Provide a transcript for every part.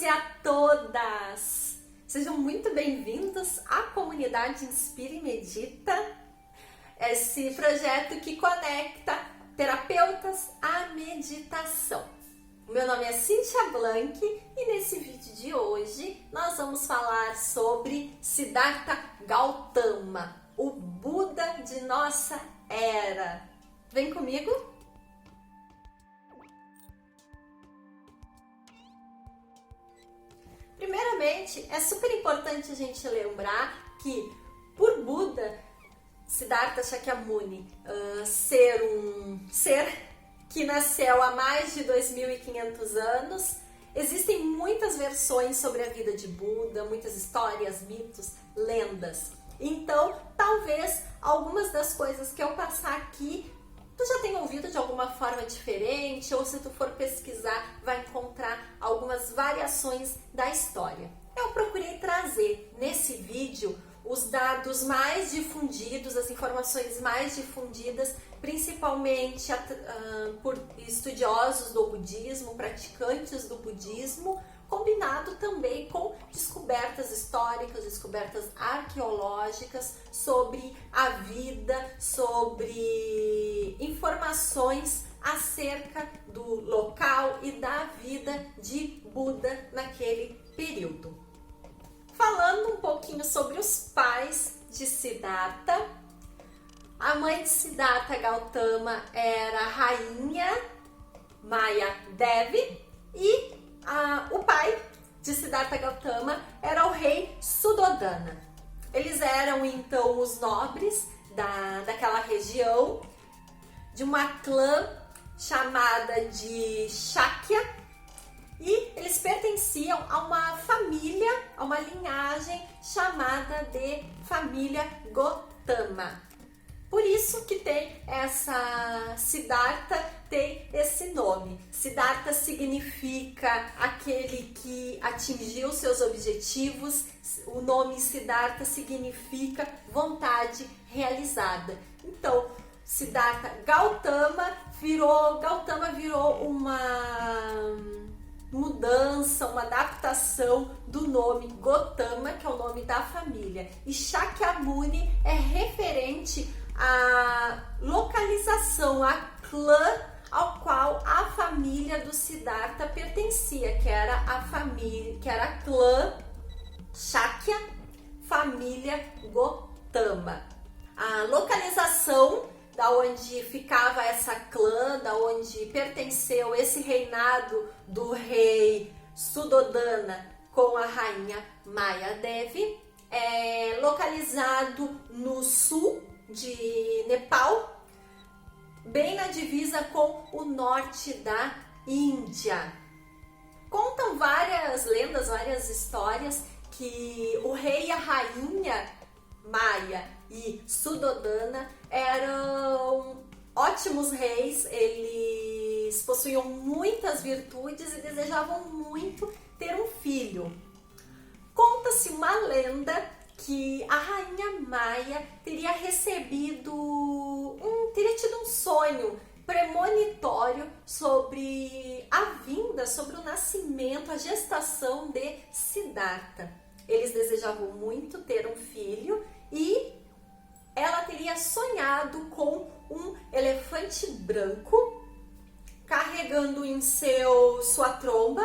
e a todas! Sejam muito bem-vindos à comunidade Inspira e Medita, esse projeto que conecta terapeutas à meditação. O meu nome é Cíntia Blanc e nesse vídeo de hoje nós vamos falar sobre Siddhartha Gautama, o Buda de nossa era. Vem comigo? Primeiramente, é super importante a gente lembrar que, por Buda, Siddhartha Shakyamuni ser um ser que nasceu há mais de 2.500 anos, existem muitas versões sobre a vida de Buda, muitas histórias, mitos, lendas. Então, talvez algumas das coisas que eu passar aqui tu já tem ouvido de alguma forma diferente, ou se tu for pesquisar, vai encontrar algumas variações da história. Eu procurei trazer nesse vídeo os dados mais difundidos, as informações mais difundidas, principalmente por estudiosos do budismo, praticantes do budismo, combinado também com descobertas históricas, descobertas arqueológicas sobre a vida, sobre informações acerca do local e da vida de Buda naquele período. Falando um pouquinho sobre os pais de Siddhartha, a mãe de Siddhartha Gautama era a rainha Maya Devi e o pai de Siddhartha Gautama era o rei Suddhodana. Eles eram então os nobres daquela região, de uma clã chamada de Shakya, e eles pertenciam a uma família, a uma linhagem chamada de família Gotama. Por isso que tem essa Siddhartha, tem esse nome. Siddhartha significa aquele que atingiu seus objetivos. O nome Siddhartha significa vontade realizada. Então, Siddhartha Gautama virou uma mudança, uma adaptação do nome Gotama, que é o nome da família. E Shakyamuni é referente à localização, a clã ao qual a família do Siddhartha pertencia, que era a clã Shakya, família Gotama. A localização da onde ficava essa clã, da onde pertenceu esse reinado do rei Suddhodana com a rainha Maya Devi, é localizado no sul de Nepal, bem na divisa com o norte da Índia. Contam várias lendas, várias histórias que o rei e a rainha Maya e Suddhodana eram ótimos reis, eles possuíam muitas virtudes e desejavam muito ter um filho. Conta-se uma lenda que a rainha Maya teria tido um sonho premonitório sobre a vinda, sobre o nascimento, a gestação de Siddhartha. Eles desejavam muito ter um filho e ela teria sonhado com um elefante branco carregando em sua tromba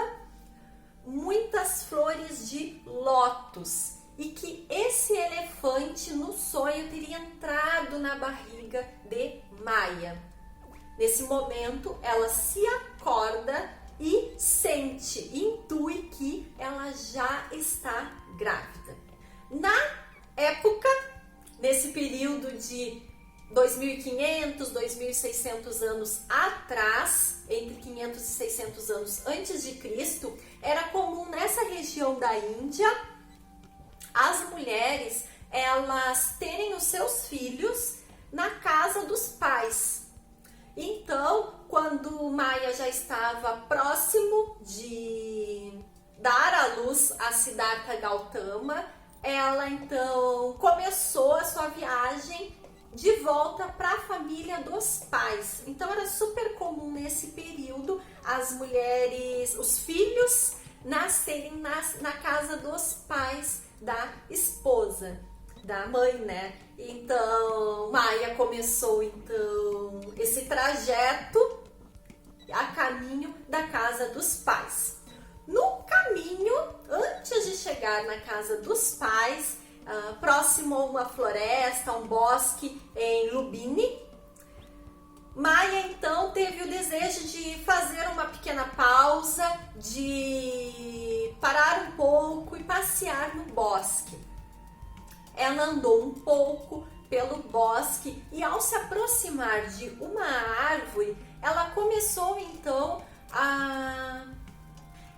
muitas flores de lótus, e que esse elefante no sonho teria entrado na barriga de Maya. Nesse momento ela se acorda e intui que ela já está grávida. Na época, nesse período de 2.500, 2.600 anos atrás, entre 500 e 600 anos antes de Cristo, era comum nessa região da Índia as mulheres elas terem os seus filhos na casa dos pais. Então, quando Maya já estava próximo de dar à luz a Siddhartha Gautama, ela então começou a sua viagem de volta para a família dos pais. Então era super comum nesse período as mulheres, os filhos nascerem na casa dos pais da esposa, da mãe, né? Então, Maia começou então esse trajeto a caminho da casa dos pais. No caminho, antes de chegar na casa dos pais, próximo a uma floresta, um bosque em Lubini, Maia então teve o desejo de fazer uma pequena pausa, de parar um pouco e passear no bosque. Ela andou um pouco pelo bosque e ao se aproximar de uma árvore, ela começou então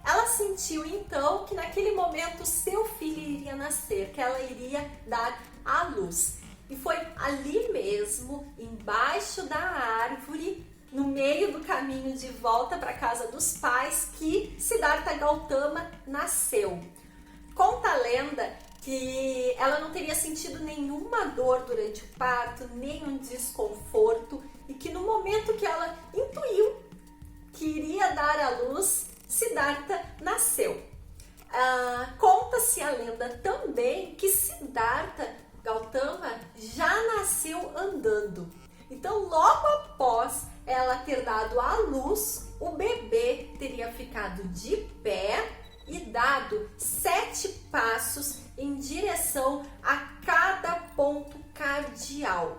Ela sentiu então que naquele momento seu filho iria nascer, que ela iria dar à luz. E foi ali mesmo, embaixo da árvore, no meio do caminho de volta para a casa dos pais, que Siddhartha Gautama nasceu. Conta a lenda que ela não teria sentido nenhuma dor durante o parto, nenhum desconforto, e que no momento que ela intuiu que iria dar à luz, Siddhartha nasceu. Conta-se a lenda também que Siddhartha Gautama já nasceu andando. Então, logo após ela ter dado à luz, o bebê teria ficado de pé e dado 7 passos em direção a cada ponto cardial.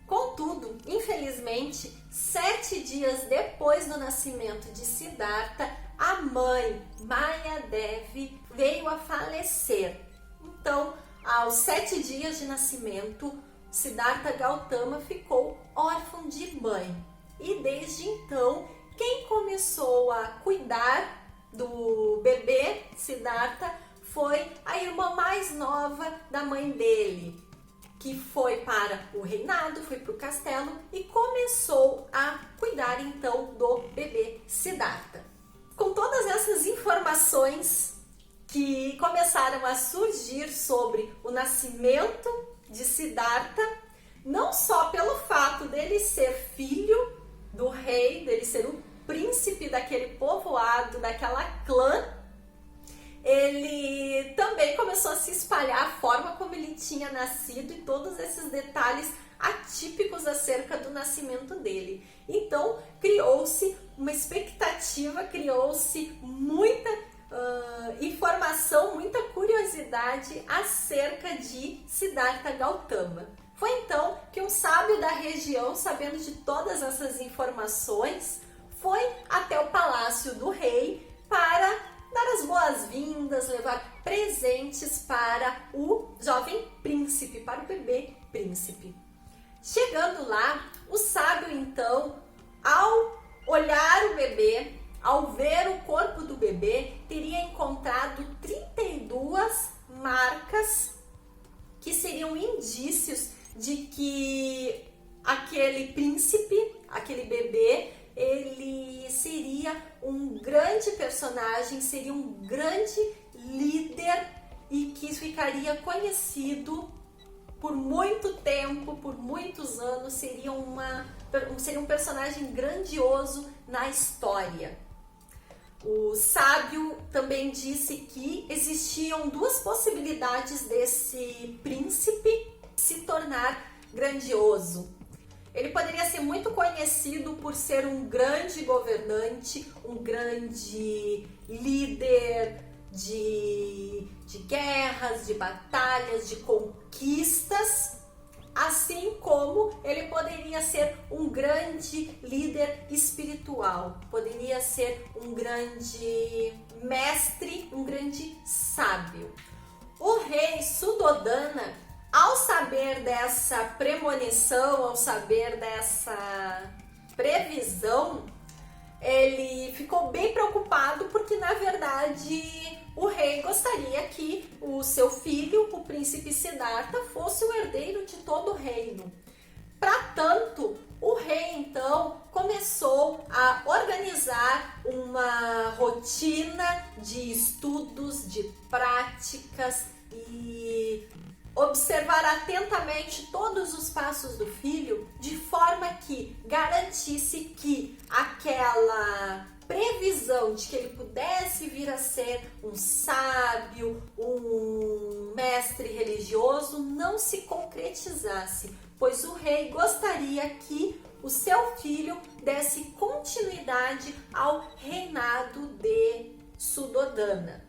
Contudo, infelizmente, 7 dias depois do nascimento de Siddhartha, a mãe, Maya Devi, veio a falecer. Então, aos 7 dias de nascimento, Siddhartha Gautama ficou órfão de mãe. E desde então, quem começou a cuidar do bebê Siddhartha foi a irmã mais nova da mãe dele, que foi para o reinado, foi para o castelo e começou a cuidar então do bebê Siddhartha. Com todas essas informações que começaram a surgir sobre o nascimento de Siddhartha, não só pelo fato dele ser filho do rei, dele ser o príncipe daquele povoado, daquela clã, ele também começou a se espalhar a forma como ele tinha nascido e todos esses detalhes atípicos acerca do nascimento dele. Então, criou-se uma expectativa, criou-se muita informação, muita curiosidade acerca de Siddhartha Gautama. Foi então que um sábio da região, sabendo de todas essas informações, foi até o palácio do rei para dar as boas-vindas, levar presentes para o jovem príncipe, para o bebê príncipe. Chegando lá, o sábio então, ao olhar o bebê, ao ver o corpo do bebê, teria encontrado 32 marcas que seriam indícios de que aquele príncipe, aquele bebê, ele seria um grande personagem, seria um grande líder e que ficaria conhecido por muito tempo, por muitos anos, seria um personagem grandioso na história. O sábio também disse que existiam 2 possibilidades desse príncipe se tornar grandioso. Ele poderia ser muito conhecido por ser um grande governante, um grande líder de guerras, de batalhas, de conquistas, assim como ele poderia ser um grande líder espiritual, poderia ser um grande mestre, um grande sábio. O rei Suddhodana, ao saber dessa premonição, ao saber dessa previsão, ele ficou bem preocupado porque, na verdade, o rei gostaria que o seu filho, o príncipe Siddhartha, fosse o herdeiro de todo o reino. Para tanto, o rei, então, começou a organizar uma rotina de estudos, de práticas e observar atentamente todos os passos do filho, de forma que garantisse que aquela previsão de que ele pudesse vir a ser um sábio, um mestre religioso, não se concretizasse, pois o rei gostaria que o seu filho desse continuidade ao reinado de Suddhodana,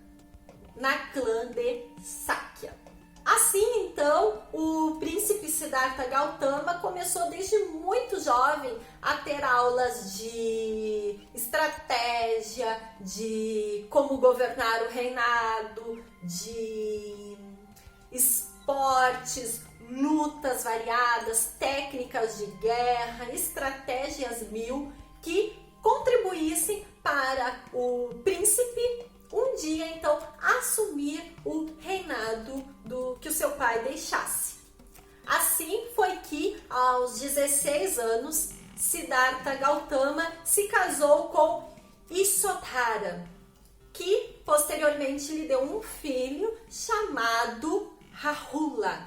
na clã de Sakya. Assim, então, o príncipe Siddhartha Gautama começou desde muito jovem a ter aulas de estratégia, de como governar o reinado, de esportes, lutas variadas, técnicas de guerra, estratégias mil que contribuíssem para o príncipe um dia, então, assumir o reinado que o seu pai deixasse. Assim foi que, aos 16 anos, Siddhartha Gautama se casou com Yasodhara, que posteriormente lhe deu um filho chamado Rahula.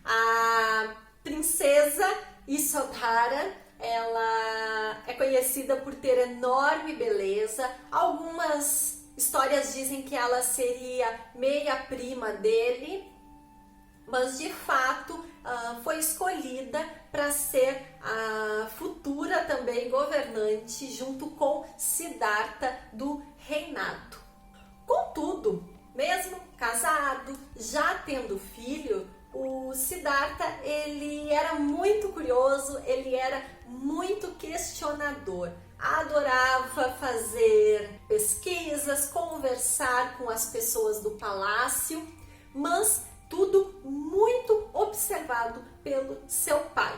A princesa Yasodhara, ela é conhecida por ter enorme beleza. Algumas histórias dizem que ela seria meia-prima dele, mas de fato foi escolhida para ser a futura também governante junto com Siddhartha do reinado. Contudo, mesmo casado, já tendo filho, o Siddhartha ele era muito curioso, ele era muito questionador. Adorava fazer pesquisas, conversar com as pessoas do palácio, mas tudo muito observado pelo seu pai.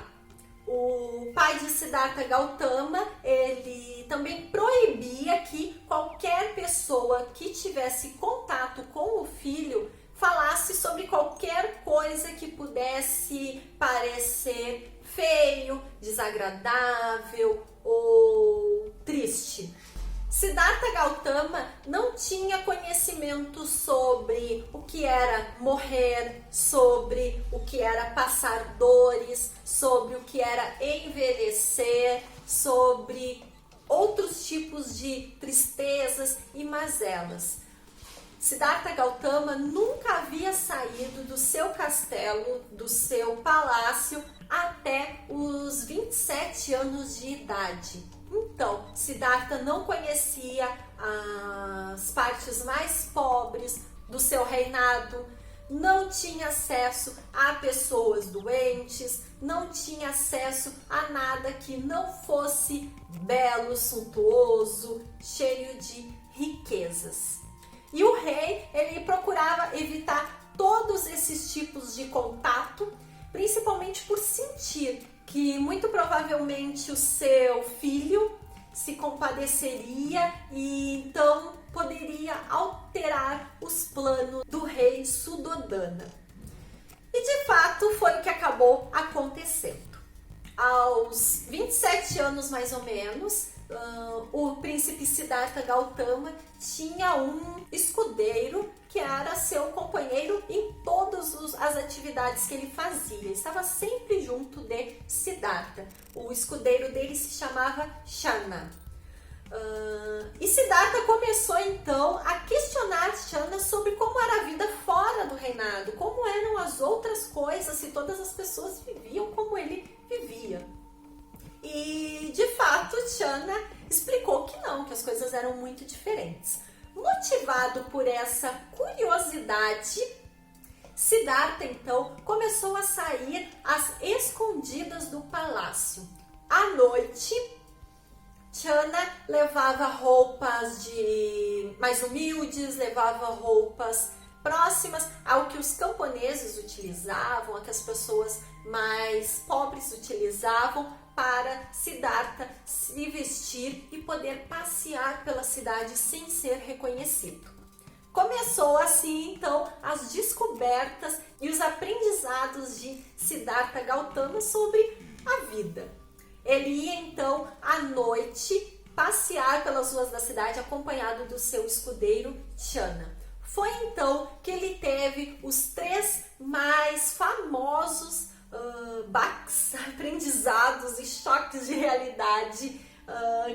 O pai de Siddhartha Gautama, ele também proibia que qualquer pessoa que tivesse contato com o filho falasse sobre qualquer coisa que pudesse parecer feio, desagradável ou triste. Siddhartha Gautama não tinha conhecimento sobre o que era morrer, sobre o que era passar dores, sobre o que era envelhecer, sobre outros tipos de tristezas e mazelas. Siddhartha Gautama nunca havia saído do seu castelo, do seu palácio, até os 27 anos de idade. Então, Siddhartha não conhecia as partes mais pobres do seu reinado, não tinha acesso a pessoas doentes, não tinha acesso a nada que não fosse belo, suntuoso, cheio de riquezas. E o rei, ele procurava evitar todos esses tipos de contato, principalmente por sentir que muito provavelmente o seu filho se compadeceria e então poderia alterar os planos do rei Suddhodana. E de fato foi o que acabou acontecendo. Aos 27 anos mais ou menos, o príncipe Siddhartha Gautama tinha um escudeiro que era seu companheiro em todas as atividades que ele fazia. Ele estava sempre junto de Siddhartha. O escudeiro dele se chamava Shana. E Siddhartha começou então a questionar Shana sobre como era a vida fora do reinado, como eram as outras coisas, se todas as pessoas viviam como ele vivia. E de fato Shana explicou que não, que as coisas eram muito diferentes. Motivado por essa curiosidade, Siddhartha então começou a sair às escondidas do palácio. À noite, Shana levava roupas mais humildes, levava roupas próximas ao que os camponeses utilizavam, ao que as pessoas mais pobres utilizavam, para Siddhartha se vestir e poder passear pela cidade sem ser reconhecido. Começou assim então as descobertas e os aprendizados de Siddhartha Gautama sobre a vida. Ele ia então à noite passear pelas ruas da cidade acompanhado do seu escudeiro Shana. Foi então que ele teve os 3 mais famosos aprendizados e choques de realidade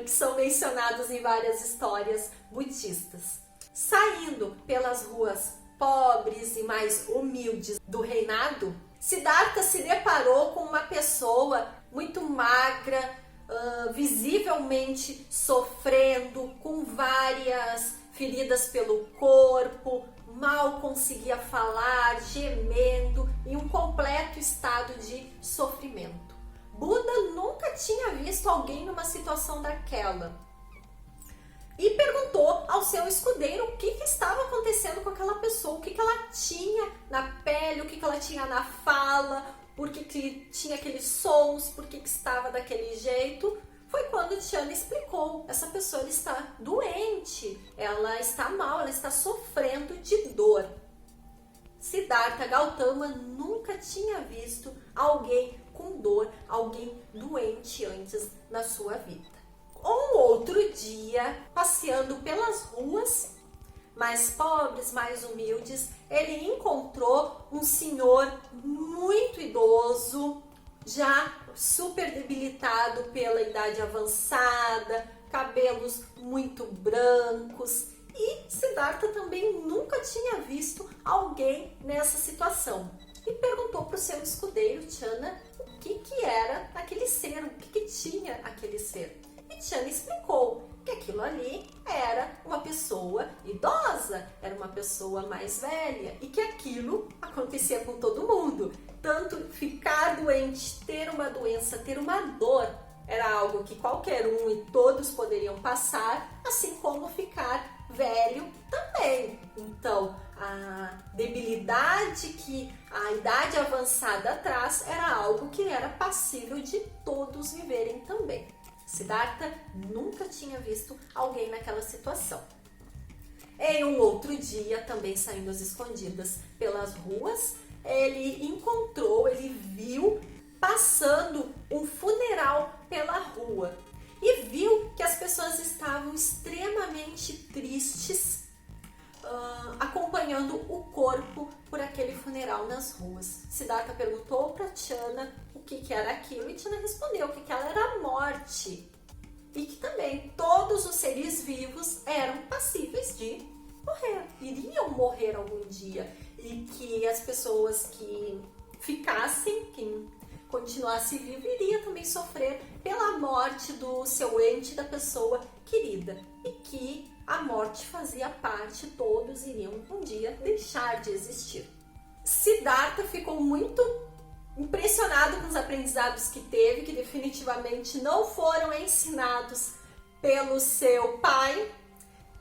que são mencionados em várias histórias budistas. Saindo pelas ruas pobres e mais humildes do reinado, Siddhartha se deparou com uma pessoa muito magra, visivelmente sofrendo, com várias feridas pelo corpo, mal conseguia falar, gemendo, em um completo estado de sofrimento. Buda nunca tinha visto alguém numa situação daquela e perguntou ao seu escudeiro o que estava acontecendo com aquela pessoa, o que ela tinha na pele, o que ela tinha na fala, por que tinha aqueles sons, por que estava daquele jeito. Foi quando Channa explicou: essa pessoa está doente, ela está mal, ela está sofrendo de dor. Siddhartha Gautama nunca tinha visto alguém com dor, alguém doente antes na sua vida. Um outro dia, passeando pelas ruas mais pobres, mais humildes, ele encontrou um senhor muito idoso, já super debilitado pela idade avançada, cabelos muito brancos, e Siddhartha também nunca tinha visto alguém nessa situação. E perguntou para o seu escudeiro Channa o que era aquele ser, o que tinha aquele ser. E Channa explicou que aquilo ali era uma pessoa idosa, era uma pessoa mais velha, e que aquilo acontecia com todo mundo. Tanto ficar doente, ter uma doença, ter uma dor, era algo que qualquer um e todos poderiam passar, assim como ficar velho também. Então, a debilidade que a idade avançada traz era algo que era passível de todos viverem também. Siddhartha nunca tinha visto alguém naquela situação. Em um outro dia, também saindo às escondidas pelas ruas, ele viu passando um funeral pela rua e viu que as pessoas estavam extremamente tristes, acompanhando o corpo por aquele funeral nas ruas. Siddhartha perguntou para Channa o que era aquilo e Channa respondeu que aquela era a morte e que também todos os seres vivos eram passíveis de morrer, iriam morrer algum dia, e que as pessoas que ficassem, que continuasse vivo, iria também sofrer pela morte do seu ente, da pessoa querida, e que a morte fazia parte, todos iriam um dia deixar de existir. Siddhartha ficou muito impressionado com os aprendizados que teve, que definitivamente não foram ensinados pelo seu pai.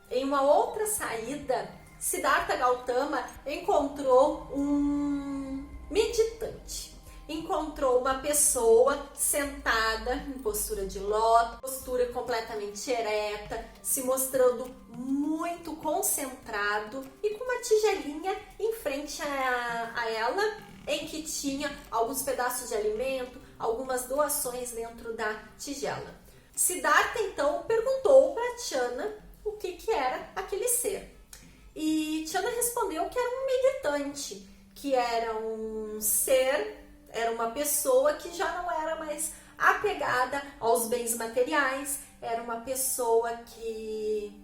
Em uma outra saída, Siddhartha Gautama encontrou um meditante. Encontrou uma pessoa sentada em postura de lótus, postura completamente ereta, se mostrando muito concentrado e com uma tigelinha em frente a ela, em que tinha alguns pedaços de alimento, algumas doações dentro da tigela. Siddhartha então perguntou para Channa o que era aquele ser. E Channa respondeu que era um meditante, que era um ser, era uma pessoa que já não era mais apegada aos bens materiais, era uma pessoa que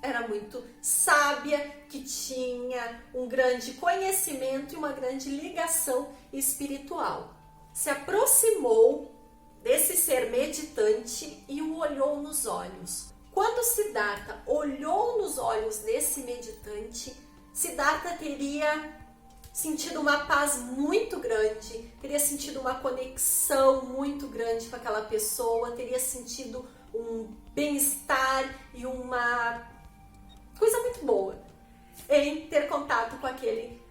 era muito sábia, que tinha um grande conhecimento e uma grande ligação espiritual. Se aproximou desse ser meditante e o olhou nos olhos. Quando Siddhartha olhou nos olhos desse meditante, Siddhartha teria sentido uma paz muito grande, teria sentido uma conexão muito grande com aquela pessoa, teria sentido um bem-estar e uma coisa muito boa em ter contato com aquele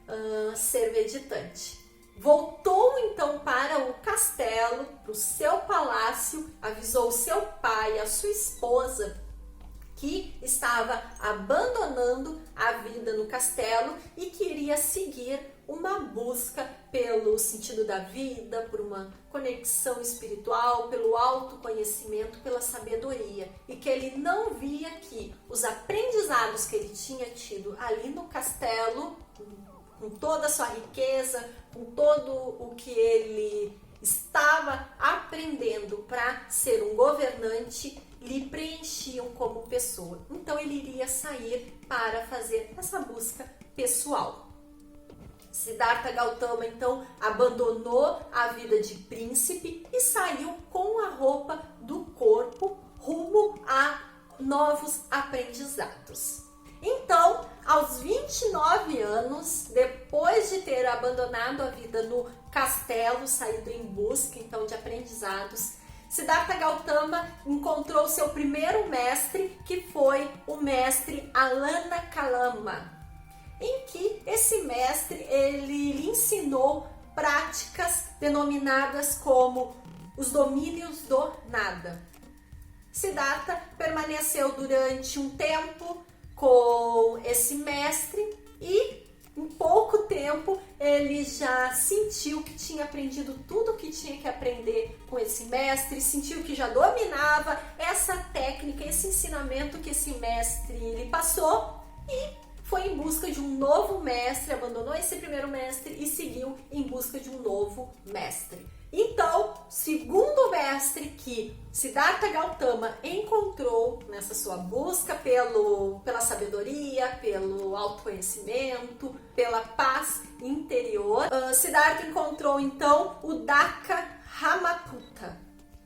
ser meditante. Voltou então para o castelo, para o seu palácio, avisou o seu pai, a sua esposa, que estava abandonando a vida no castelo e queria seguir uma busca pelo sentido da vida, por uma conexão espiritual, pelo autoconhecimento, pela sabedoria, e que ele não via que os aprendizados que ele tinha tido ali no castelo, com toda a sua riqueza, com todo o que ele estava aprendendo para ser um governante, lhe preenchiam como pessoa. Então ele iria sair para fazer essa busca pessoal. Siddhartha Gautama então abandonou a vida de príncipe e saiu com a roupa do corpo rumo a novos aprendizados. Então, aos 29 anos, depois de ter abandonado a vida no castelo, saído em busca então de aprendizados, Siddhartha Gautama encontrou seu primeiro mestre, que foi o mestre Alana Kalama, em que esse mestre ele lhe ensinou práticas denominadas como os domínios do nada. Siddhartha permaneceu durante um tempo com esse mestre e em pouco tempo ele já sentiu que tinha aprendido tudo o que tinha que aprender com esse mestre, sentiu que já dominava essa técnica, esse ensinamento que esse mestre lhe passou e foi em busca de um novo mestre, abandonou esse primeiro mestre e seguiu em busca de um novo mestre. Então, segundo o mestre que Siddhartha Gautama encontrou nessa sua busca pela sabedoria, pelo autoconhecimento, pela paz interior, Siddhartha encontrou então o Dakka Ramaputta,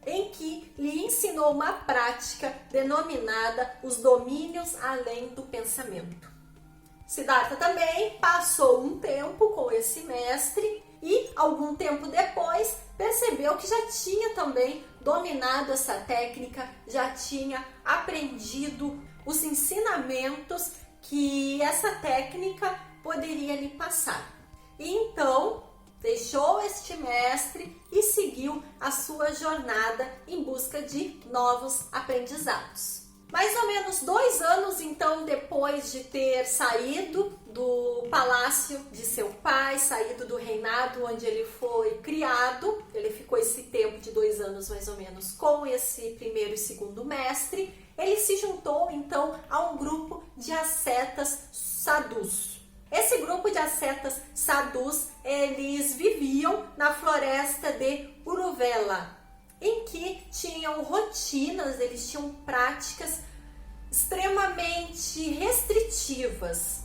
em que lhe ensinou uma prática denominada os domínios além do pensamento. Siddhartha também passou um tempo com esse mestre e, algum tempo depois, percebeu que já tinha também dominado essa técnica, já tinha aprendido os ensinamentos que essa técnica poderia lhe passar. E então, deixou este mestre e seguiu a sua jornada em busca de novos aprendizados. Mais ou menos 2 anos, então, depois de ter saído do palácio de seu pai, saído do reinado onde ele foi criado, ele ficou esse tempo de 2 anos mais ou menos com esse primeiro e segundo mestre, ele se juntou então a um grupo de ascetas sadhus. Esse grupo de ascetas sadhus, eles viviam na floresta de Uruvela, em que tinham rotinas, eles tinham práticas extremamente restritivas.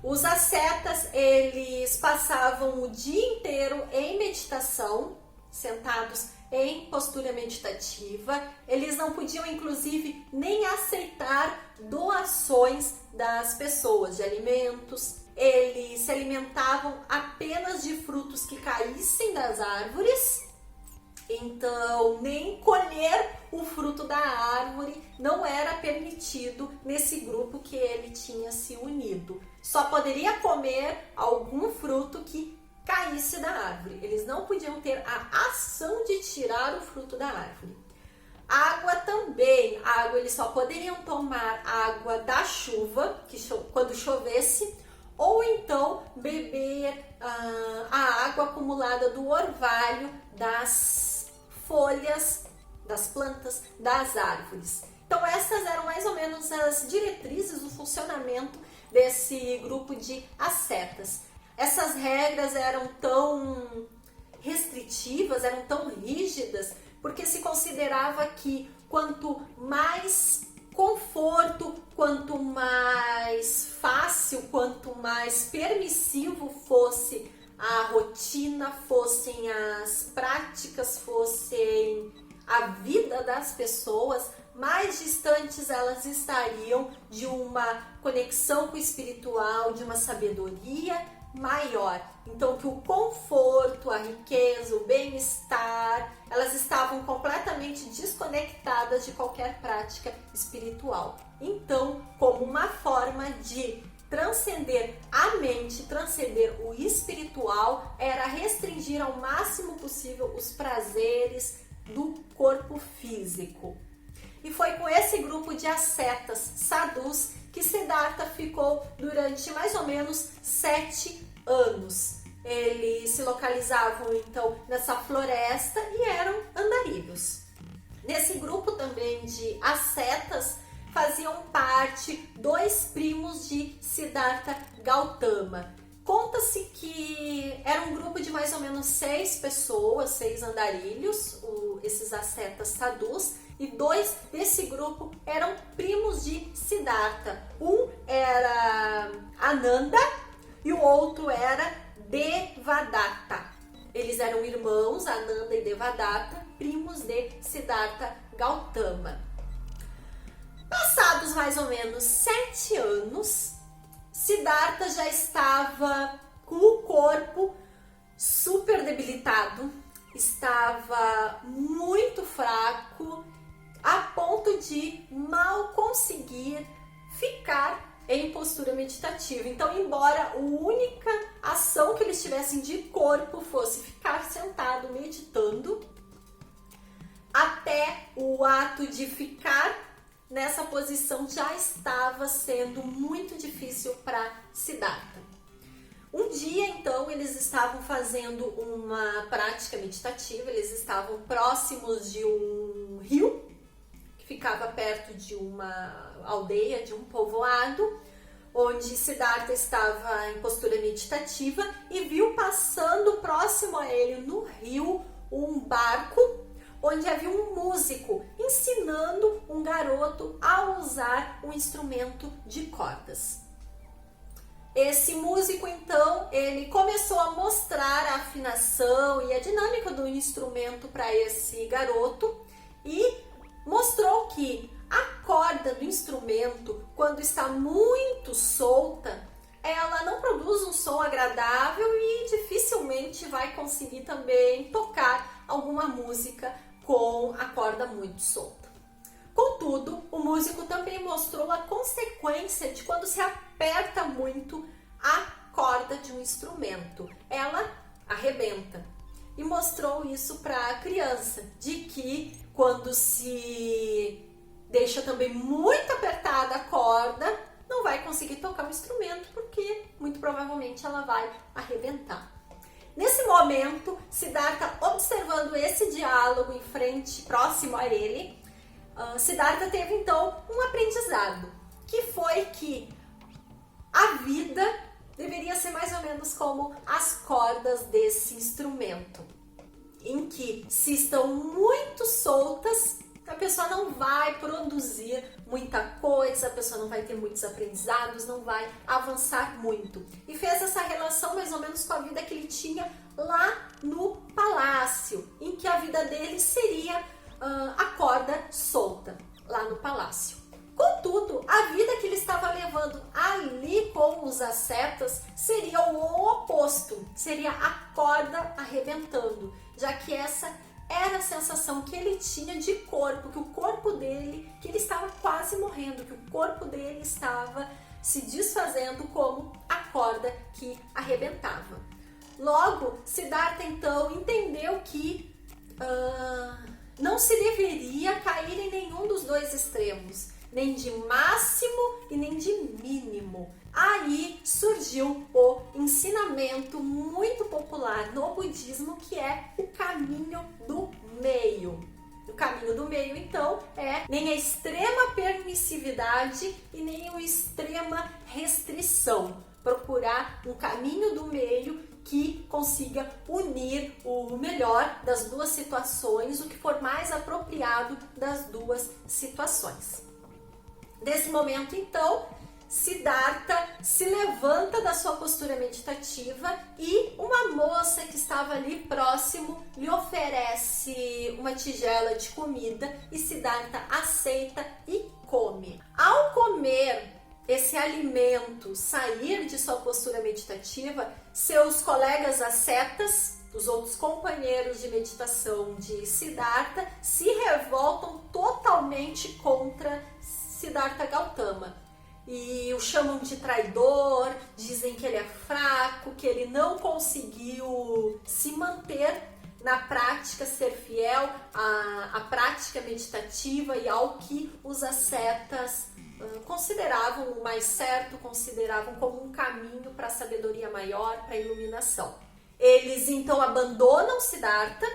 Os ascetas, eles passavam o dia inteiro em meditação, sentados em postura meditativa. Eles não podiam, inclusive, nem aceitar doações das pessoas de alimentos. Eles se alimentavam apenas de frutos que caíssem das árvores. Então, nem colher o fruto da árvore não era permitido nesse grupo que ele tinha se unido. Só poderia comer algum fruto que caísse da árvore. Eles não podiam ter a ação de tirar o fruto da árvore. Água também. Água, eles só poderiam tomar água da chuva, quando chovesse, ou então beber a água acumulada do orvalho das folhas, das plantas, das árvores. Então essas eram mais ou menos as diretrizes do funcionamento desse grupo de ascetas. Essas regras eram tão restritivas, eram tão rígidas, porque se considerava que quanto mais conforto, quanto mais fácil, quanto mais permissivo fosse a rotina, fossem as práticas, fossem a vida das pessoas, mais distantes elas estariam de uma conexão com o espiritual, de uma sabedoria maior. Então, que o conforto, a riqueza, o bem-estar, elas estavam completamente desconectadas de qualquer prática espiritual. Então, como uma forma de transcender a mente, transcender o espiritual, era restringir ao máximo possível os prazeres do corpo físico. E foi com esse grupo de ascetas sadhus que Siddhartha ficou durante mais ou menos 7 anos. Eles se localizavam então nessa floresta e eram andarilhos. Nesse grupo também de ascetas faziam parte 2 primos de Siddhartha Gautama, Conta-se que era um grupo de mais ou menos 6 pessoas, 6 andarilhos, esses ascetas sadhus, e 2 desse grupo eram primos de Siddhartha. Um era Ananda e o outro era Devadatta. Eles eram irmãos, Ananda e Devadatta, primos de Siddhartha Gautama. Passados mais ou menos 7 anos, Siddhartha já estava com o corpo super debilitado, estava muito fraco, a ponto de mal conseguir ficar em postura meditativa. Então, embora a única ação que eles tivessem de corpo fosse ficar sentado meditando, até o ato de ficar nessa posição já estava sendo muito difícil para Siddhartha. Um dia, então, eles estavam fazendo uma prática meditativa, eles estavam próximos de um rio, que ficava perto de uma aldeia, de um povoado, onde Siddhartha estava em postura meditativa e viu passando próximo a ele no rio um barco onde havia um músico ensinando um garoto a usar um instrumento de cordas. Esse músico, então, ele começou a mostrar a afinação e a dinâmica do instrumento para esse garoto e mostrou que a corda do instrumento, quando está muito solta, ela não produz um som agradável e dificilmente vai conseguir também tocar alguma música com a corda muito solta. Contudo, o músico também mostrou a consequência de quando se aperta muito a corda de um instrumento. Ela arrebenta. E mostrou isso para a criança, de que quando se deixa também muito apertada a corda, não vai conseguir tocar o instrumento, porque muito provavelmente ela vai arrebentar. Nesse momento, Siddhartha, observando esse diálogo em frente, próximo a ele, Siddhartha teve então um aprendizado, que foi que a vida deveria ser mais ou menos como as cordas desse instrumento, em que se estão muito soltas, a pessoa não vai produzir muita coisa, a pessoa não vai ter muitos aprendizados, não vai avançar muito. E fez essa relação mais ou menos com a vida que ele tinha lá no palácio, em que a vida dele seria a corda solta, lá no palácio. Contudo, a vida que ele estava levando ali com os ascetas seria o oposto, seria a corda arrebentando, já que essa era a sensação que ele tinha de corpo, que o corpo dele, que ele estava quase morrendo, que o corpo dele estava se desfazendo como a corda que arrebentava. Logo, Siddhartha então entendeu que não se deveria cair em nenhum dos dois extremos, nem de máximo e nem de mínimo. Aí surgiu o ensinamento muito popular no budismo, que é o caminho do meio. O caminho do meio, então, é nem a extrema permissividade e nem a extrema restrição. Procurar um caminho do meio que consiga unir o melhor das duas situações, o que for mais apropriado das duas situações. Nesse momento, então, Siddhartha se levanta da sua postura meditativa e uma moça que estava ali próximo lhe oferece uma tigela de comida e Siddhartha aceita e come. Ao comer esse alimento, sair de sua postura meditativa, seus colegas ascetas, os outros companheiros de meditação de Siddhartha, se revoltam totalmente contra Siddhartha Gautama e o chamam de traidor, dizem que ele é fraco, que ele não conseguiu se manter na prática, ser fiel à prática meditativa e ao que os ascetas consideravam o mais certo, consideravam como um caminho para a sabedoria maior, para a iluminação. Eles então abandonam Siddhartha,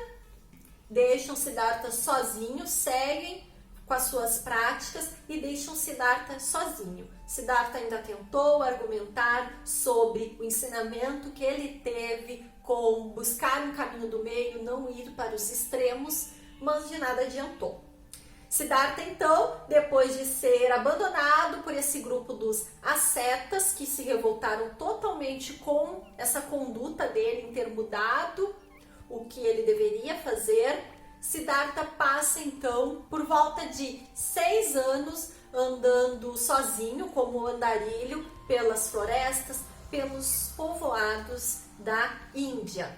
deixam Siddhartha sozinho, seguem com as suas práticas e deixam Siddhartha sozinho. Siddhartha ainda tentou argumentar sobre o ensinamento que ele teve com buscar um caminho do meio, não ir para os extremos, mas de nada adiantou. Siddhartha, então, depois de ser abandonado por esse grupo dos ascetas, que se revoltaram totalmente com essa conduta dele em ter mudado o que ele deveria fazer, Siddhartha passa, então, por volta de 6 anos andando sozinho, como andarilho, pelas florestas, pelos povoados da Índia.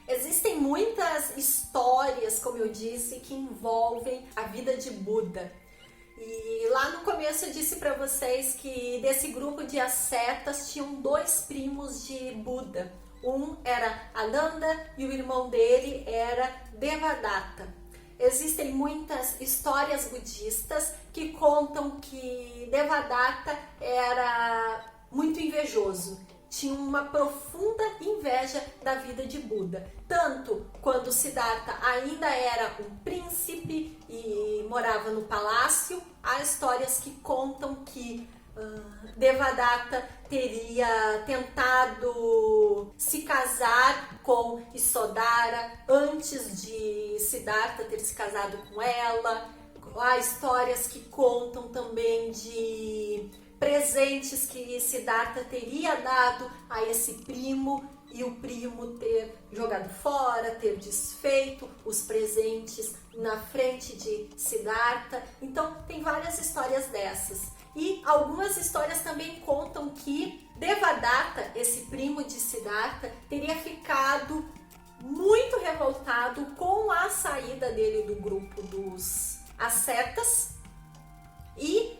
Existem muitas histórias, como eu disse, que envolvem a vida de Buda. E lá no começo eu disse para vocês que desse grupo de ascetas tinham 2 primos de Buda. Um era Ananda e o irmão dele era Devadatta. Existem muitas histórias budistas que contam que Devadatta era muito invejoso. Tinha uma profunda inveja da vida de Buda. Tanto quando Siddhartha ainda era um príncipe e morava no palácio, há histórias que contam que Devadatta teria tentado se casar com Yasodhara antes de Siddhartha ter se casado com ela. Há histórias que contam também de presentes que Siddhartha teria dado a esse primo e o primo ter jogado fora, ter desfeito os presentes na frente de Siddhartha. Então tem várias histórias dessas. E algumas histórias também contam que Devadatta, esse primo de Siddhartha, teria ficado muito revoltado com a saída dele do grupo dos ascetas e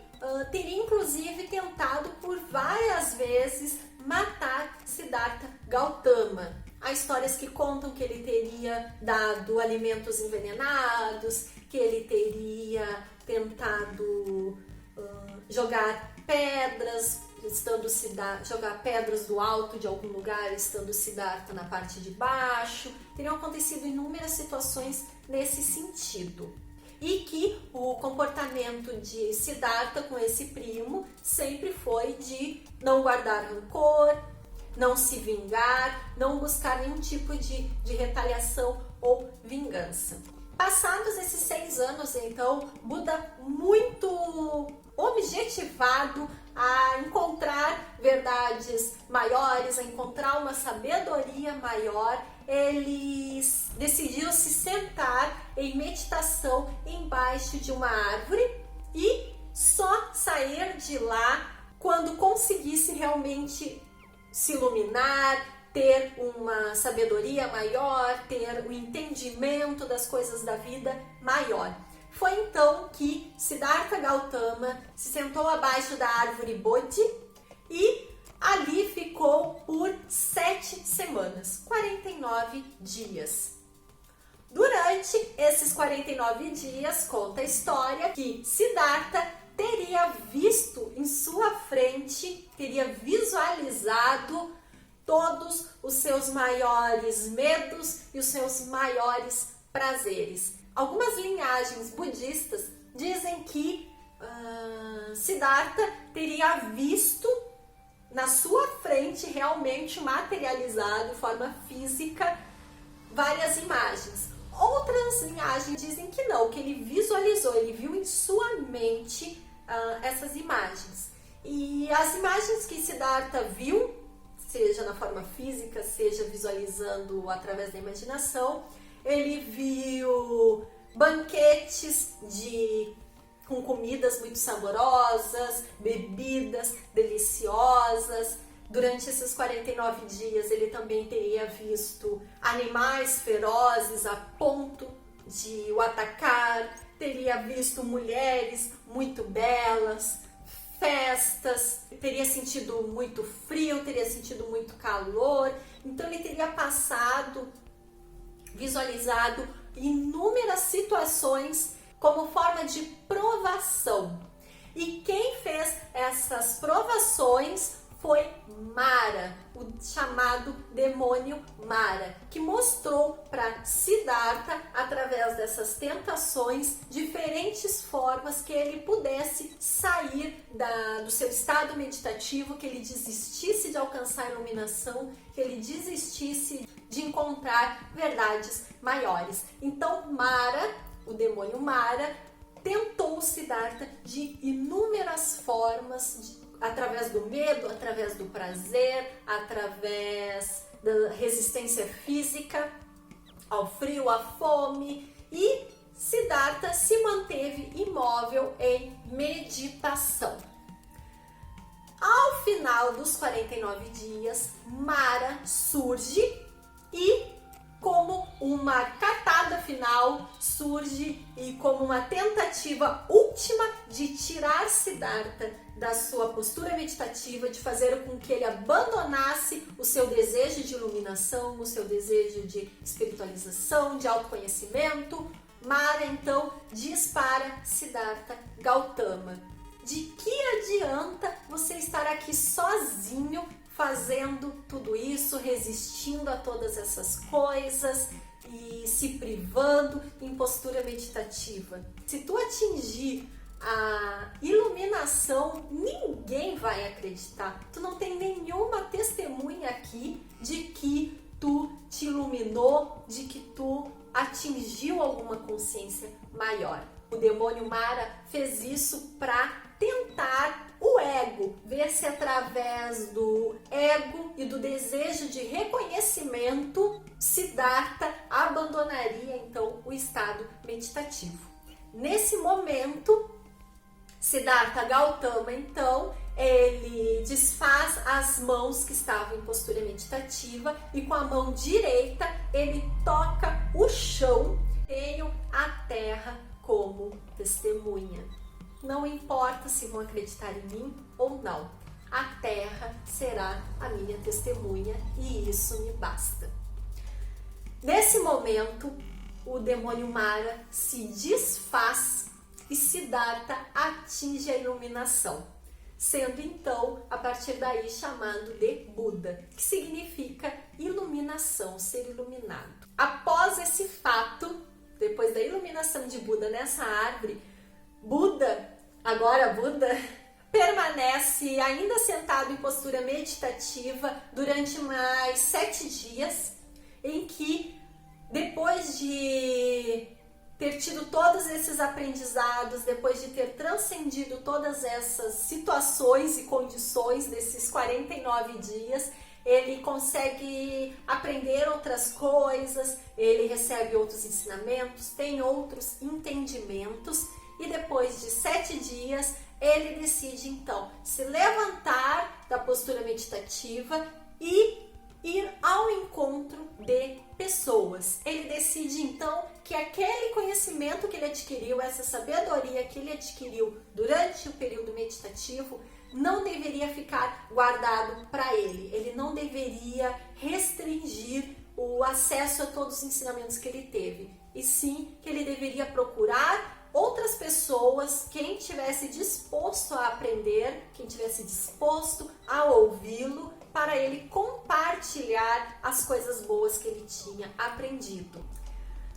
teria inclusive tentado por várias vezes matar Siddhartha Gautama. Há histórias que contam que ele teria dado alimentos envenenados, que ele teria tentado jogar pedras, jogar pedras do alto de algum lugar, estando Siddhartha na parte de baixo. Teriam acontecido inúmeras situações nesse sentido. E que o comportamento de Siddhartha com esse primo sempre foi de não guardar rancor, não se vingar, não buscar nenhum tipo de retaliação ou vingança. Passados esses 6 anos, então, Buda muito objetivado a encontrar verdades maiores, a encontrar uma sabedoria maior, ele decidiu se sentar em meditação embaixo de uma árvore e só sair de lá quando conseguisse realmente se iluminar, ter uma sabedoria maior, ter um entendimento das coisas da vida maior. Foi então que Siddhartha Gautama se sentou abaixo da árvore Bodhi e ali ficou por 7 semanas, 49 dias. Durante esses 49 dias, conta a história que Siddhartha teria visto em sua frente, teria visualizado todos os seus maiores medos e os seus maiores prazeres. Algumas linhagens budistas dizem que Siddhartha teria visto na sua frente, realmente materializado de forma física, várias imagens. Outras linhagens dizem que não, que ele visualizou, ele viu em sua mente essas imagens. E as imagens que Siddhartha viu, seja na forma física, seja visualizando através da imaginação, ele viu banquetes com comidas muito saborosas, bebidas deliciosas. Durante esses 49 dias ele também teria visto animais ferozes a ponto de o atacar, teria visto mulheres muito belas, festas, teria sentido muito frio, teria sentido muito calor. Então ele teria visualizado inúmeras situações como forma de provação. E quem fez essas provações foi Mara, o chamado demônio Mara, que mostrou para Siddhartha, através dessas tentações, diferentes formas que ele pudesse sair do seu estado meditativo, que ele desistisse de alcançar a iluminação, que ele desistisse de encontrar verdades maiores. Então Mara, o demônio Mara, tentou Siddhartha de inúmeras formas, através do medo, através do prazer, através da resistência física ao frio, à fome, e Siddhartha se manteve imóvel em meditação. Ao final dos 49 dias, Mara surge e, como uma catada final, surge e como uma tentativa última de tirar Siddhartha da sua postura meditativa, de fazer com que ele abandonasse o seu desejo de iluminação, o seu desejo de espiritualização, de autoconhecimento. Mara então diz para Siddhartha Gautama: de que adianta você estar aqui sozinho fazendo tudo isso, resistindo a todas essas coisas e se privando em postura meditativa? Se tu atingir a iluminação, ninguém vai acreditar. Tu não tem nenhuma testemunha aqui de que tu te iluminou, de que tu atingiu alguma consciência maior. O demônio Mara fez isso para tentar o ego, ver se através do ego e do desejo de reconhecimento, Siddhartha abandonaria então o estado meditativo. Nesse momento, Siddhartha Gautama então, ele desfaz as mãos que estavam em postura meditativa e com a mão direita ele toca o chão, tenho a terra como testemunha. Não importa se vão acreditar em mim ou não, a terra será a minha testemunha e isso me basta. Nesse momento, o demônio Mara se desfaz e Siddhartha atinge a iluminação, sendo então, a partir daí, chamado de Buda, que significa iluminação, ser iluminado. Após esse fato, depois da iluminação de Buda nessa árvore, Buda permanece ainda sentado em postura meditativa durante mais 7 dias, em que, depois de ter tido todos esses aprendizados, depois de ter transcendido todas essas situações e condições desses 49 dias, ele consegue aprender outras coisas, ele recebe outros ensinamentos, tem outros entendimentos, e depois de 7 dias ele decide então se levantar da postura meditativa e ir ao encontro de pessoas. Ele decide então que aquele conhecimento que ele adquiriu, essa sabedoria que ele adquiriu durante o período meditativo, não deveria ficar guardado para ele. Ele não deveria restringir o acesso a todos os ensinamentos que ele teve, e sim que ele deveria procurar outras pessoas, quem tivesse disposto a aprender, quem tivesse disposto a ouvi-lo, para ele compartilhar as coisas boas que ele tinha aprendido.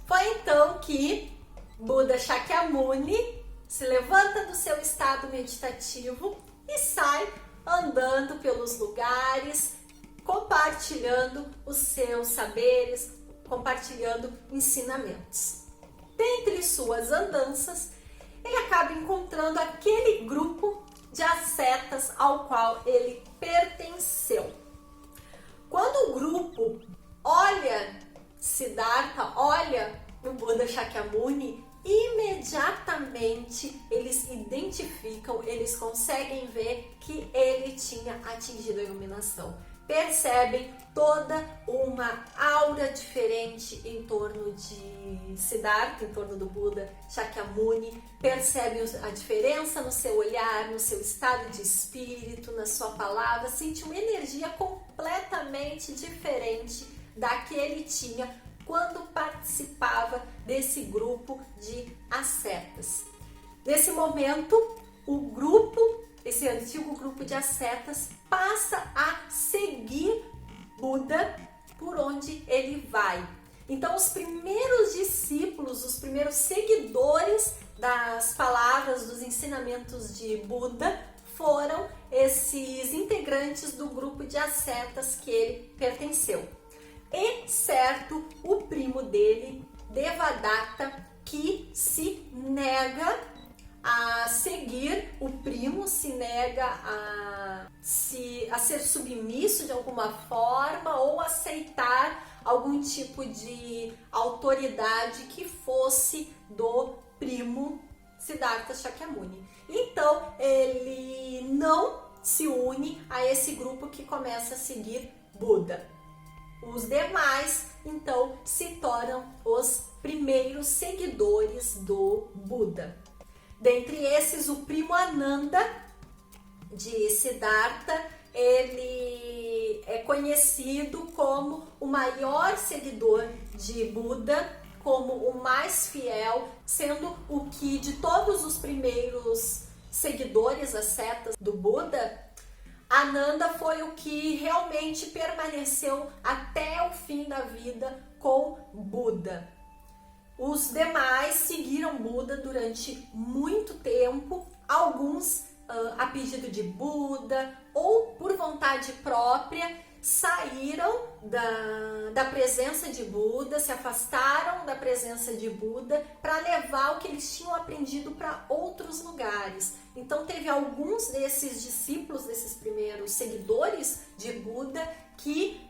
Foi então que Buda Shakyamuni se levanta do seu estado meditativo e sai andando pelos lugares, compartilhando os seus saberes, compartilhando ensinamentos. Dentre suas andanças, ele acaba encontrando aquele grupo de ascetas ao qual ele pertenceu. Quando o grupo olha Siddhartha, olha o Buda Shakyamuni, imediatamente eles identificam, eles conseguem ver que ele tinha atingido a iluminação. Percebem toda uma aura diferente em torno de Siddhartha, em torno do Buda Shakyamuni, percebem a diferença no seu olhar, no seu estado de espírito, na sua palavra, sente uma energia completamente diferente da que ele tinha quando participava desse grupo de ascetas. Nesse momento, o grupo esse antigo grupo de ascetas passa a seguir Buda por onde ele vai. Então, os primeiros discípulos, os primeiros seguidores das palavras, dos ensinamentos de Buda foram esses integrantes do grupo de ascetas que ele pertenceu. Exceto o primo dele, Devadatta, que se nega a seguir o primo, se nega a ser submisso de alguma forma ou aceitar algum tipo de autoridade que fosse do primo Siddhartha Shakyamuni. Então, ele não se une a esse grupo que começa a seguir Buda. Os demais, então, se tornam os primeiros seguidores do Buda. Dentre esses, o primo Ananda de Siddhartha, ele é conhecido como o maior seguidor de Buda, como o mais fiel, sendo o que de todos os primeiros seguidores, ascetas do Buda, Ananda foi o que realmente permaneceu até o fim da vida com Buda. Os demais seguiram Buda durante muito tempo, alguns a pedido de Buda ou por vontade própria, saíram da presença de Buda, se afastaram da presença de Buda para levar o que eles tinham aprendido para outros lugares. Então teve alguns desses discípulos, desses primeiros seguidores de Buda, que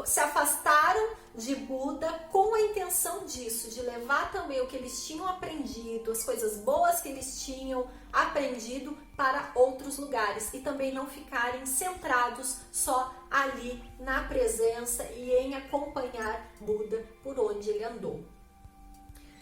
se afastaram de Buda com a intenção disso, de levar também o que eles tinham aprendido, as coisas boas que eles tinham aprendido para outros lugares e também não ficarem centrados só ali na presença e em acompanhar Buda por onde ele andou.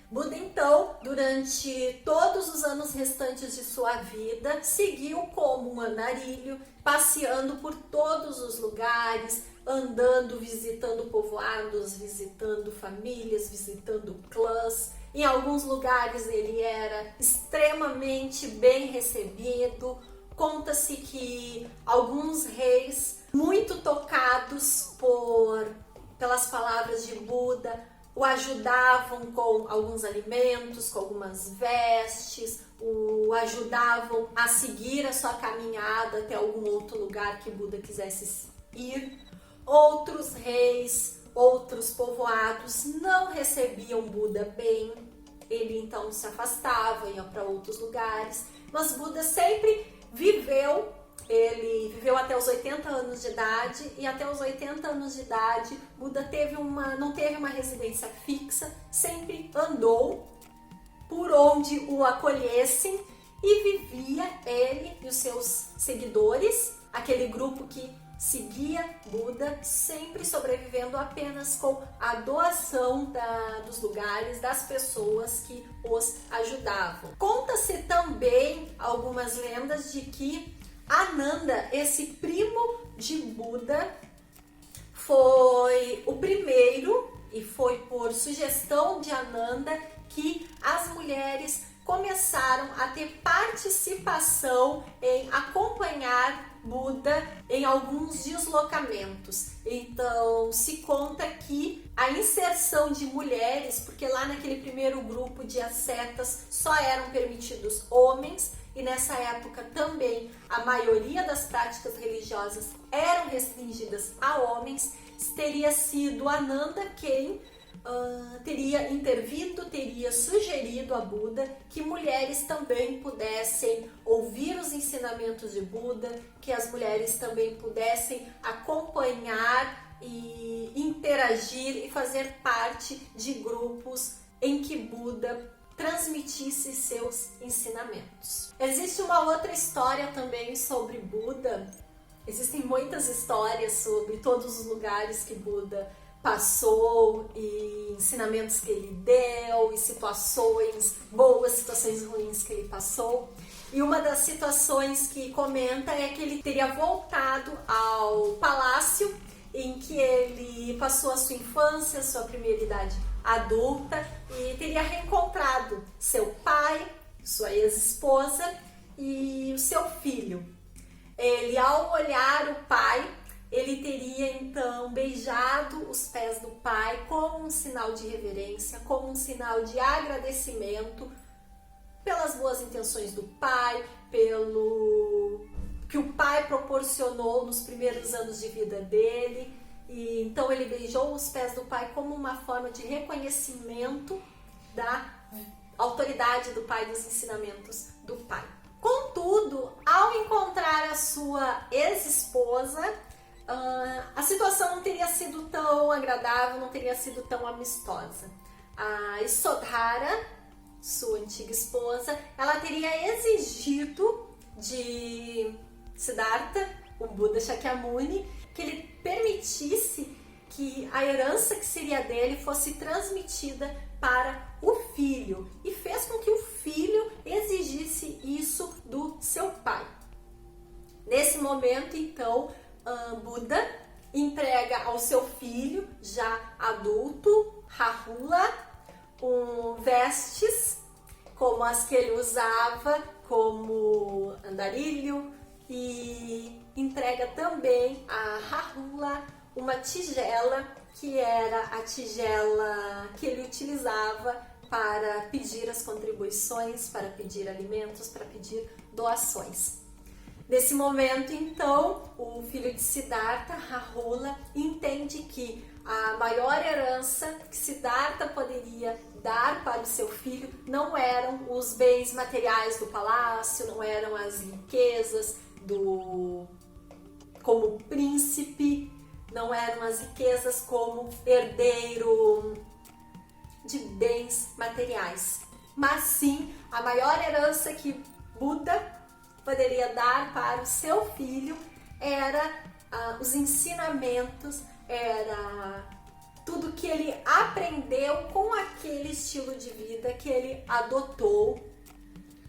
Buda, então, durante todos os anos restantes de sua vida, seguiu como um andarilho, passeando por todos os lugares, andando, visitando povoados, visitando famílias, visitando clãs. Em alguns lugares ele era extremamente bem recebido. Conta-se que alguns reis, muito tocados pelas palavras de Buda, o ajudavam com alguns alimentos, com algumas vestes, o ajudavam a seguir a sua caminhada até algum outro lugar que Buda quisesse ir. Outros reis, outros povoados não recebiam Buda bem, ele então se afastava, ia para outros lugares, mas Buda sempre viveu. Ele viveu até os 80 anos de idade e até os 80 anos de idade Buda não teve uma residência fixa, sempre andou por onde o acolhessem e vivia ele e os seus seguidores, aquele grupo que seguia Buda, sempre sobrevivendo apenas com a doação dos lugares, das pessoas que os ajudavam. Conta-se também algumas lendas de que Ananda, esse primo de Buda, foi o primeiro, e foi por sugestão de Ananda que as mulheres começaram a ter participação em acompanhar Buda em alguns deslocamentos. Então se conta que a inserção de mulheres, porque lá naquele primeiro grupo de ascetas só eram permitidos homens, e nessa época também a maioria das práticas religiosas eram restringidas a homens, teria sido Ananda quem teria intervindo, teria sugerido a Buda que mulheres também pudessem ouvir os ensinamentos de Buda, que as mulheres também pudessem acompanhar e interagir e fazer parte de grupos em que Buda transmitisse seus ensinamentos. Existe uma outra história também sobre Buda. Existem muitas histórias sobre todos os lugares que Buda passou e ensinamentos que ele deu e situações boas, situações ruins que ele passou. E uma das situações que comenta é que ele teria voltado ao palácio em que ele passou a sua infância, sua primeira idade adulta, e teria reencontrado seu pai, sua ex-esposa, e o seu filho. Ele, ao olhar o pai, ele teria então beijado os pés do pai como um sinal de reverência, como um sinal de agradecimento pelas boas intenções do pai, pelo que o pai proporcionou nos primeiros anos de vida dele. E então ele beijou os pés do pai como uma forma de reconhecimento da autoridade do pai, dos ensinamentos do pai. Contudo, ao encontrar a sua ex-esposa, a situação não teria sido tão agradável, não teria sido tão amistosa. A Yasodhara, sua antiga esposa, ela teria exigido de Siddhartha, o Buda Shakyamuni, que ele permitisse que a herança que seria dele fosse transmitida para o filho, e fez com que o filho exigisse isso do seu pai. Nesse momento, então, Buda entrega ao seu filho, já adulto, Rahula, vestes como as que ele usava, como andarilho, e entrega também a Rahula uma tigela, que era a tigela que ele utilizava para pedir as contribuições, para pedir alimentos, para pedir doações. Nesse momento, então, o filho de Siddhartha, Rahula, entende que a maior herança que Siddhartha poderia dar para o seu filho não eram os bens materiais do palácio, não eram as riquezas como príncipe, não eram as riquezas como herdeiro de bens materiais, mas sim a maior herança que Buda poderia dar para o seu filho era os ensinamentos, era tudo que ele aprendeu com aquele estilo de vida que ele adotou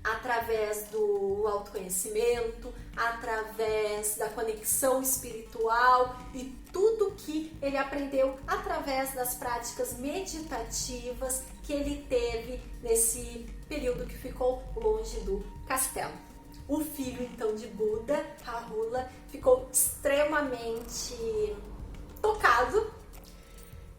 através do autoconhecimento, através da conexão espiritual e tudo que ele aprendeu através das práticas meditativas que ele teve nesse período que ficou longe do castelo. O filho então de Buda, Rahula, ficou extremamente tocado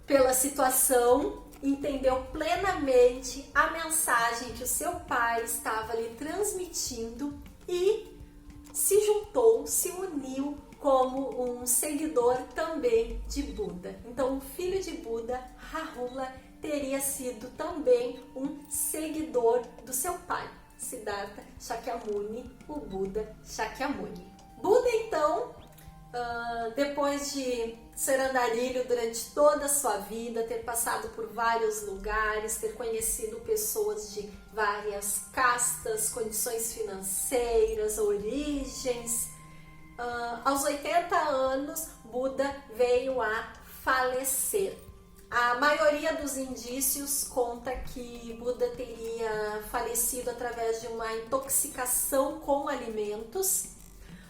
pela situação, entendeu plenamente a mensagem que o seu pai estava lhe transmitindo e se juntou, se uniu como um seguidor também de Buda. Então, o filho de Buda, Rahula, teria sido também um seguidor do seu pai, Siddhartha Shakyamuni, o Buda Shakyamuni. Buda, então, depois de ser andarilho durante toda a sua vida, ter passado por vários lugares, ter conhecido pessoas de várias castas, condições financeiras, origens, aos 80 anos, Buda veio a falecer. A maioria dos indícios conta que Buda teria falecido através de uma intoxicação com alimentos.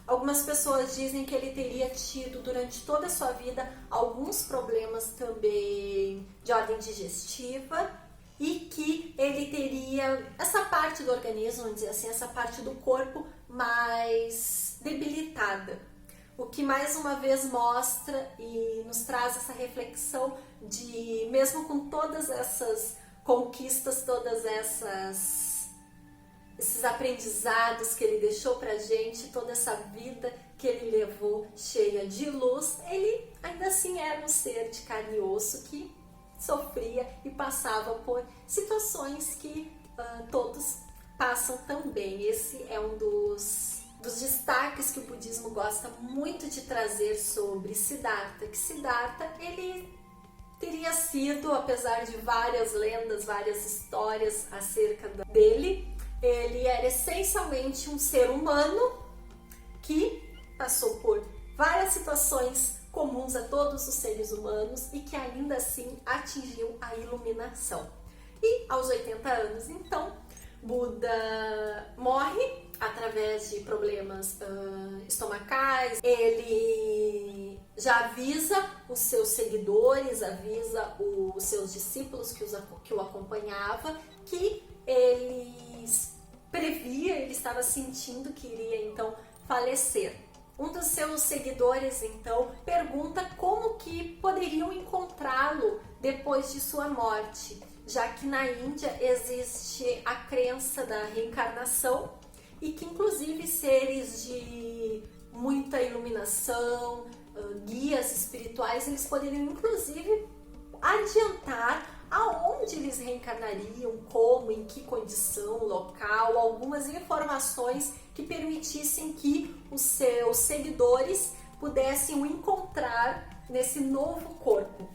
Algumas pessoas dizem que ele teria tido durante toda a sua vida alguns problemas também de ordem digestiva e que ele teria essa parte do organismo, vamos dizer assim, essa parte do corpo mais debilitada. O que mais uma vez mostra e nos traz essa reflexão de, mesmo com todas essas conquistas, todas esses aprendizados que ele deixou pra gente, toda essa vida que ele levou cheia de luz, ele ainda assim era um ser de carne e osso que sofria e passava por situações que todos passam também. Esse é um dos destaques que o budismo gosta muito de trazer sobre Siddhartha, que Siddhartha, ele teria sido, apesar de várias lendas, várias histórias acerca dele, ele era essencialmente um ser humano que passou por várias situações comuns a todos os seres humanos e que ainda assim atingiu a iluminação. E aos 80 anos, então, Buda morre através de problemas estomacais. Ele já avisa os seus seguidores, avisa os seus discípulos que o acompanhava, que eles previa, ele estava sentindo que iria então falecer. Um dos seus seguidores então pergunta como que poderiam encontrá-lo depois de sua morte, já que na Índia existe a crença da reencarnação e que inclusive seres de muita iluminação, guias espirituais, eles poderiam inclusive adiantar aonde eles reencarnariam, como, em que condição, local, algumas informações que permitissem que os seus seguidores pudessem o encontrar nesse novo corpo.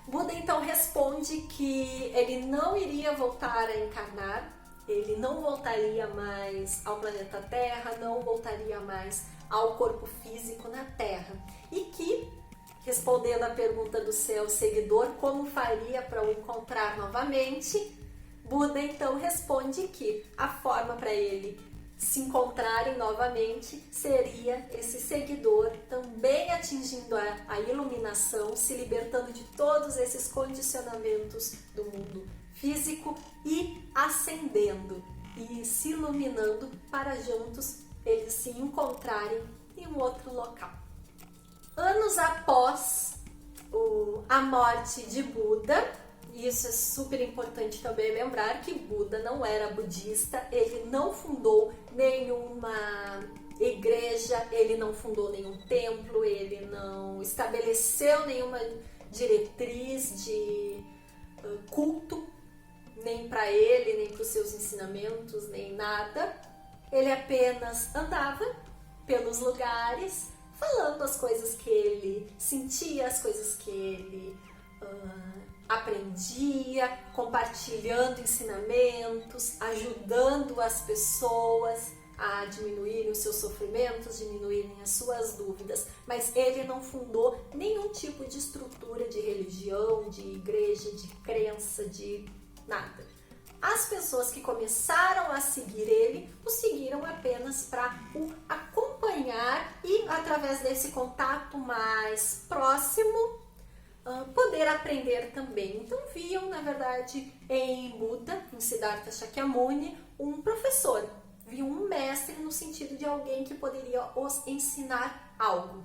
Buda então responde que ele não iria voltar a encarnar, ele não voltaria mais ao planeta Terra, não voltaria mais ao corpo físico na Terra e que, respondendo à pergunta do seu seguidor, como faria para o encontrar novamente, Buda então responde que a forma para ele se encontrarem novamente seria esse seguidor também atingindo a iluminação, se libertando de todos esses condicionamentos do mundo físico e ascendendo e se iluminando para juntos eles se encontrarem em um outro local. Anos após a morte de Buda, e isso é super importante também lembrar que Buda não era budista, ele não fundou nenhuma igreja, ele não fundou nenhum templo, ele não estabeleceu nenhuma diretriz de culto, nem para ele, nem para os seus ensinamentos, nem nada. Ele apenas andava pelos lugares, falando as coisas que ele sentia, as coisas que ele aprendia, compartilhando ensinamentos, ajudando as pessoas a diminuírem os seus sofrimentos, diminuírem as suas dúvidas. Mas ele não fundou nenhum tipo de estrutura de religião, de igreja, de crença, de nada. As pessoas que começaram a seguir ele, o seguiram apenas para o acompanhar e, através desse contato mais próximo, poder aprender também. Então viam, na verdade, em Buda, em Siddhartha Shakyamuni, um professor, viam um mestre no sentido de alguém que poderia os ensinar algo.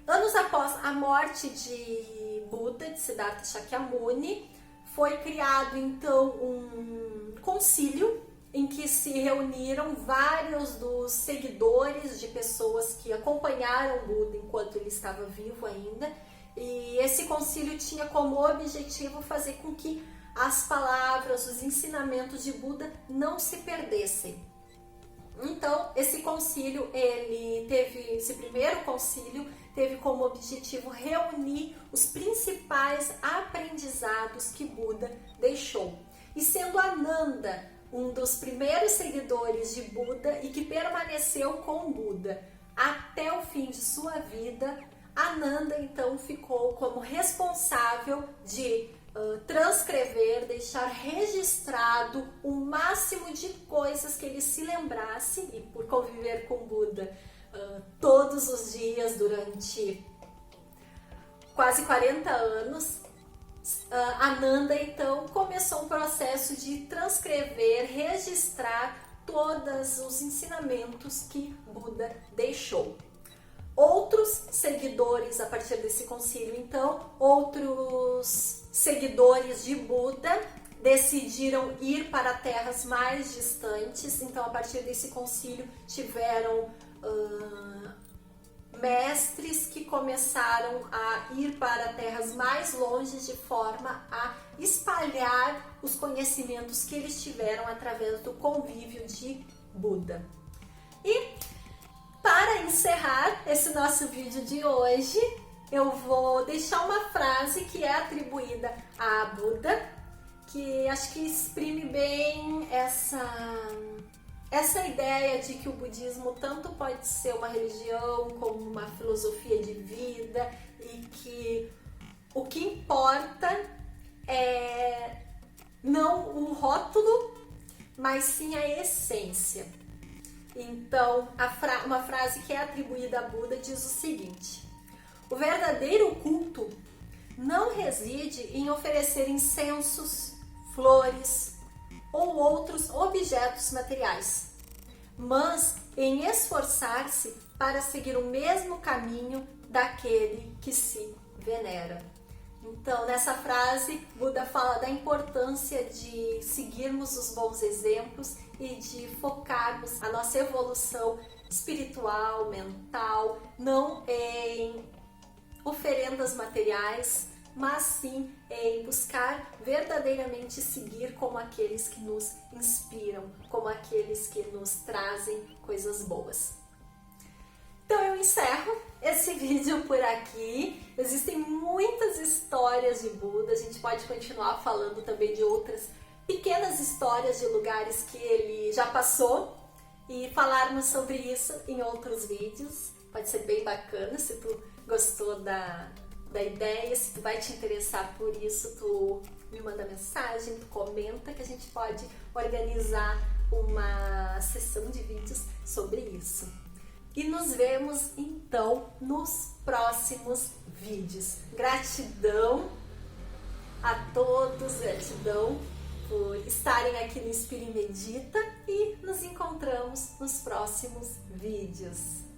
Anos após a morte de Buda, de Siddhartha Shakyamuni, foi criado então um concílio em que se reuniram vários dos seguidores de pessoas que acompanharam Buda enquanto ele estava vivo ainda. E esse concílio tinha como objetivo fazer com que as palavras, os ensinamentos de Buda não se perdessem. Então, esse primeiro concílio teve como objetivo reunir os principais aprendizados que Buda deixou. E sendo Ananda um dos primeiros seguidores de Buda e que permaneceu com Buda até o fim de sua vida, Ananda então ficou como responsável de transcrever, deixar registrado o máximo de coisas que ele se lembrasse, e por conviver com Buda todos os dias durante quase 40 anos, Ananda então começou um processo de transcrever, registrar todos os ensinamentos que Buda deixou. Outros seguidores, a partir desse concílio, então, outros seguidores de Buda decidiram ir para terras mais distantes. Então, a partir desse concílio, tiveram mestres que começaram a ir para terras mais longe de forma a espalhar os conhecimentos que eles tiveram através do convívio de Buda. E para encerrar esse nosso vídeo de hoje, eu vou deixar uma frase que é atribuída a Buda, que acho que exprime bem essa ideia de que o budismo tanto pode ser uma religião como uma filosofia de vida e que o que importa é não o rótulo, mas sim a essência. Então, uma frase que é atribuída a Buda diz o seguinte: o verdadeiro culto não reside em oferecer incensos, flores, ou outros objetos materiais, mas em esforçar-se para seguir o mesmo caminho daquele que se venera. Então, nessa frase, Buda fala da importância de seguirmos os bons exemplos e de focarmos a nossa evolução espiritual, mental, não em oferendas materiais, mas sim em buscar verdadeiramente seguir como aqueles que nos inspiram, como aqueles que nos trazem coisas boas. Então eu encerro esse vídeo por aqui. Existem muitas histórias de Buda, a gente pode continuar falando também de outras pequenas histórias de lugares que ele já passou e falarmos sobre isso em outros vídeos. Pode ser bem bacana se tu gostou da ideia, se tu vai te interessar por isso, tu me manda mensagem, tu comenta que a gente pode organizar uma sessão de vídeos sobre isso. E nos vemos então nos próximos vídeos. Gratidão a todos, gratidão por estarem aqui no Inspira e Medita e nos encontramos nos próximos vídeos.